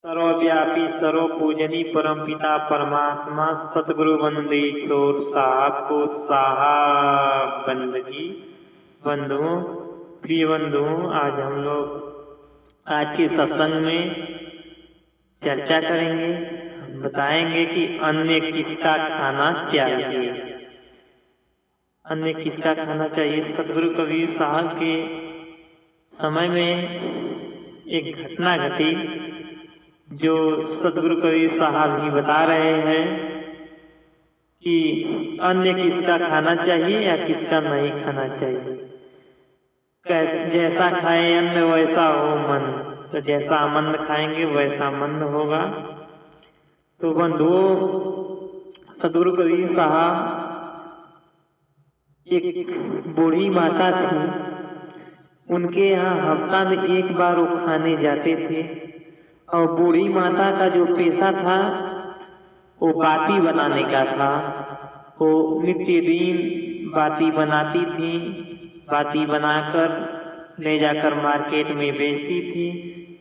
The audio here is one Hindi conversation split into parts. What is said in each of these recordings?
सर्वव्यापी सर्वपूजनी परमपिता परमात्मा सतगुरु वंदे छोर साहब को साहब बंदगी। बंधुओं, प्रिय बंधुओं, आज हम लोग आज के सत्संग में चर्चा करेंगे। हम बताएंगे कि अन्य किसका खाना चाहिए। अन्य किसका खाना चाहिए। सतगुरु कबीर साहब के समय में एक घटना घटी जो सतगुरु कबीर साहब ही बता रहे हैं कि अन्य किसका खाना चाहिए या किसका नहीं खाना चाहिए। जैसा खाए अन्न वैसा हो मन, तो जैसा अन्न खाएंगे वैसा मन होगा। तो बंधुओं, सतगुरु कबीर साहब एक बूढ़ी माता थी, उनके यहाँ हफ्ता में एक बार वो खाने जाते थे। और बूढ़ी माता का जो पेशा था वो बाती बनाने का था। वो नित्य दिन बाती बनाती थी, बाती बनाकर ले जाकर मार्केट में बेचती थी।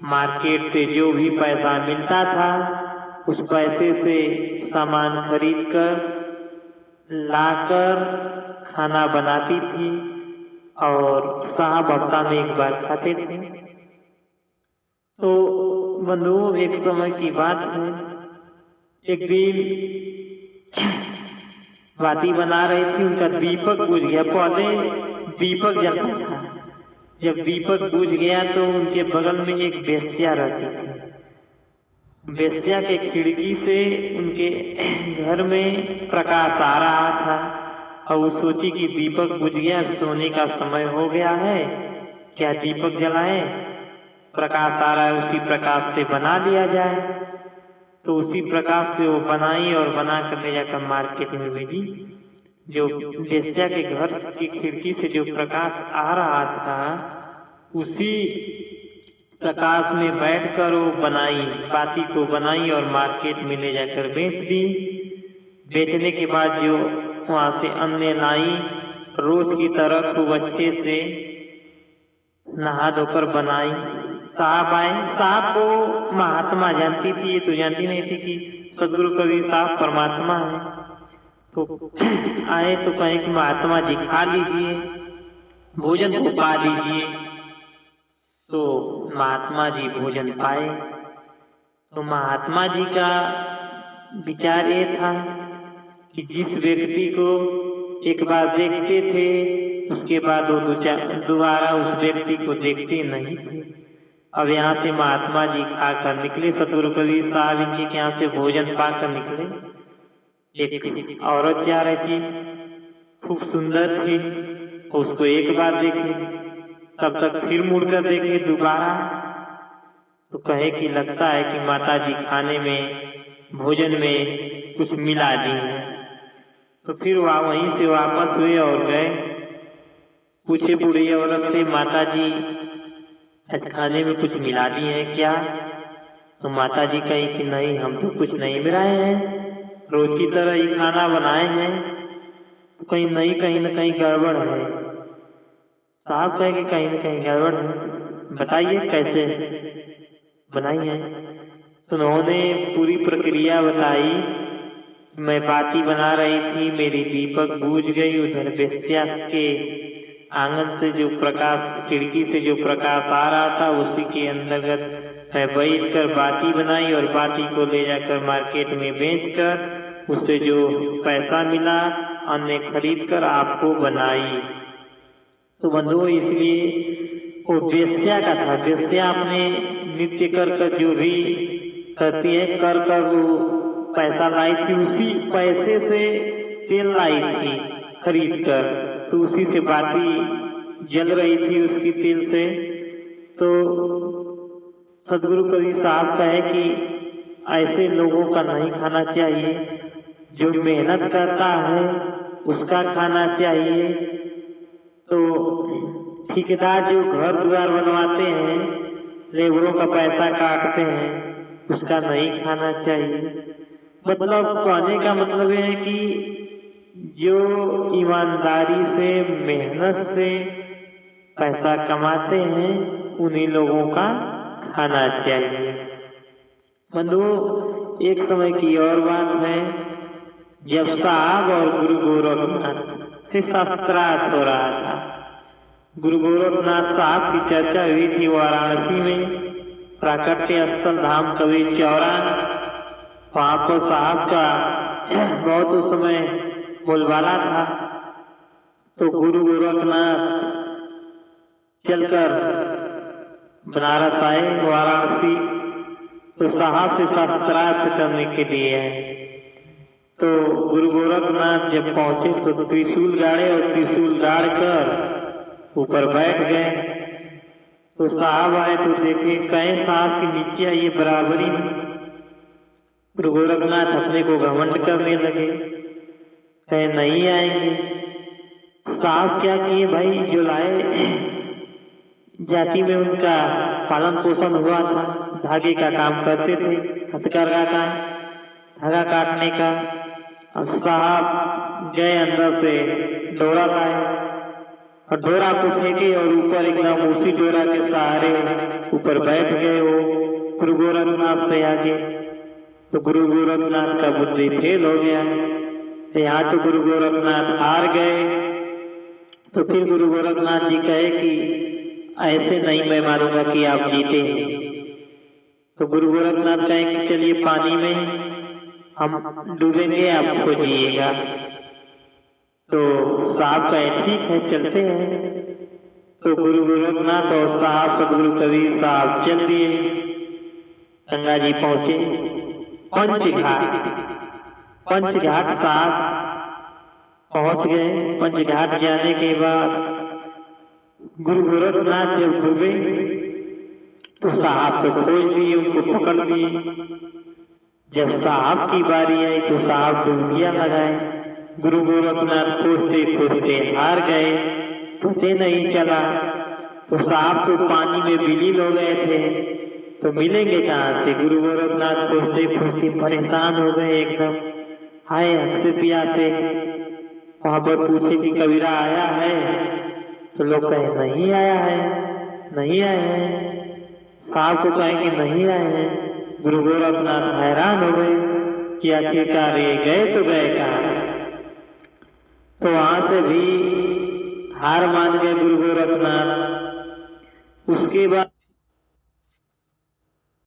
मार्केट से जो भी पैसा मिलता था उस पैसे से सामान खरीद कर लाकर खाना बनाती थी और साहब हफ्ता में एक बार खाते थे। तो बंधुओं, एक समय की बात है, एक दिन बाती बना रही थी, उनका दीपक बुझ गया। पहले दीपक जलता था, जब दीपक बुझ गया तो उनके बगल में एक वेश्या रहती थी। वेश्या के खिड़की से उनके घर में प्रकाश आ रहा था और वो सोची कि दीपक बुझ गया, सोने का समय हो गया है, क्या दीपक जलाएं। प्रकाश आ रहा है, उसी प्रकाश से बना लिया जाए। तो उसी प्रकाश से वो बनाई और बना कर ले जाकर मार्केट में भेजी। जो वेश्या के घर की खिड़की से जो प्रकाश आ रहा था उसी प्रकाश में बैठकर वो बनाई, बाती को बनाई और मार्केट में ले जाकर बेच दी। बेचने के बाद जो वहां से अन्य लाई, रोज की तरह खूब अच्छे से नहा धोकर बनाई। साहब आए। साहब को महात्मा जानती थी, ये तो जानती नहीं थी कि सतगुरु कबीर साहब परमात्मा है। तो आए तो कहे कि महात्मा जी खा लीजिए, भोजन को पा लीजिए। तो महात्मा जी भोजन पाए। तो महात्मा जी का विचार ये था कि जिस व्यक्ति को एक बार देखते थे उसके बाद वो दोबारा उस व्यक्ति को देखते नहीं थे। अब यहाँ से महात्मा जी खाकर निकले। सतगुरु कबीर साहब इनके यहाँ से भोजन पाकर निकले। एक औरत जा रही थी, खूब सुंदर थी, उसको एक बार देखे, तब तक फिर मुड़कर देखे दोबारा, तो कहे कि लगता है कि माता जी खाने में, भोजन में कुछ मिला दी है। तो फिर वहीं से वापस हुए और गए। पूछे बूढ़ी औरत से, माता जी आज खाने में कुछ मिला दी है क्या? तो माता जी कही कि नहीं, हम तो कुछ नहीं मिलाए हैं, रोज की तरह ही खाना बनाए हैं। तो कहीं नहीं, कहीं न कहीं गड़बड़ है। साहब कहे कि कहीं न कहीं गड़बड़ है, बताइए कैसे बनाई है। तो उन्होंने पूरी प्रक्रिया बताई। मैं बाती बना रही थी, मेरी दीपक बूझ गई। उधर वेश्या के आंगन से जो प्रकाश, खिड़की से जो प्रकाश आ रहा था उसी के अंतर्गत मैं बैठकर बाती बनाई और बाती को ले जाकर मार्केट में बेचकर उससे जो पैसा मिला अन्य खरीद कर आपको बनाई। तो बंधुओं, इसलिए वो वेश्या का था। वेश्या अपने नित्य कर जो भी करती है कर वो पैसा लाई थी, उसी पैसे से तेल लाई थी खरीद कर। तो उसी से बाती जल रही थी उसकी तेल से। तो सतगुरु कबीर साहब कहे कि ऐसे लोगों का नहीं खाना चाहिए, जो मेहनत करता है उसका खाना चाहिए। तो ठेकेदार जो घर द्वार बनवाते हैं, लेबरों का पैसा काटते हैं, उसका नहीं खाना चाहिए। मतलब कहने का मतलब ये है कि जो ईमानदारी से, मेहनत से पैसा कमाते हैं उन्हीं लोगों का खाना चाहिए। बंधुओं, एक समय की और बात है जब साहब और गुरु गोरखनाथ से शास्त्रार्थ हो रहा था। गुरु गोरखनाथ साहब की चर्चा हुई थी वाराणसी में, प्राकट्य स्थल धाम कबीर चौरा। वहां पर साहब का बहुत उस समय बोलबाला था। तो गुरु गोरखनाथ चलकर बनारस आए, वाराणसी, तो साहब से शास्त्रार्थ करने के लिए आए। तो गुरु गोरखनाथ जब पहुंचे तो त्रिशूल गाड़े और त्रिशूल गाड़ कर ऊपर बैठ गए। तो साहब आए तो देखे, कहे साहब के नीचे आइए बराबरी में। गुरु गोरखनाथ अपने को घमंड करने लगे, कहे नहीं आएंगे। साहब क्या किए भाई, जो लाए जाति में उनका पालन पोषण हुआ था, धागे का काम करते थे, हथकरघा का, धागा काटने का। अब साहब गए अंदर से डोरा लाए और डोरा को फेंके और ऊपर एकदम उसी डोरा के सहारे ऊपर बैठ गए वो गुरु गोरखनाथ से आगे। तो गुरु गोरखनाथ का बुद्धि फेल हो गया। यहाँ तो गुरु गोरखनाथ हार गए। तो फिर गुरु गोरखनाथ जी कहे कि ऐसे नहीं मैं मानूंगा कि आप जीते हैं। तो गुरु गोरखनाथ कहे कि चलिए पानी में हम डूबेंगे, आप खोजिएगा। तो साहब कहे ठीक है चलते हैं। तो गुरु गोरखनाथ और साहब सदगुरु कबीर साहब चल दिए। गंगा जी पहुंचे, पंचघाट साहब पहुंच गए। पंचघाट जाने के बाद गुरु गोरखनाथ जब डूबे तो साहब को खोज लिए, उनको पकड़ लिए। जब साहब की बारी आई तो साहब डुबकियां लगाए। गुरु गोरखनाथ खोजते खोजते हार गए, पते नहीं चला। तो साहब तो पानी में विलीन हो गए थे, तो मिलेंगे कहाँ से। गुरु गोरखनाथ खोजते खोजते परेशान हो गए एकदम, आए हक से प्यासे। वहां पर पूछे कि कबीरा आया है, तो लोग कहे नहीं आया है, नहीं आए हैं। साहब को कहे कि नहीं आए हैं। गुरु गोरखनाथ हैरान हो गए कि आखिरकार ये गए तो गए कहाँ। तो वहां से भी हार मान गए गुरु गोरखनाथ। उसके बाद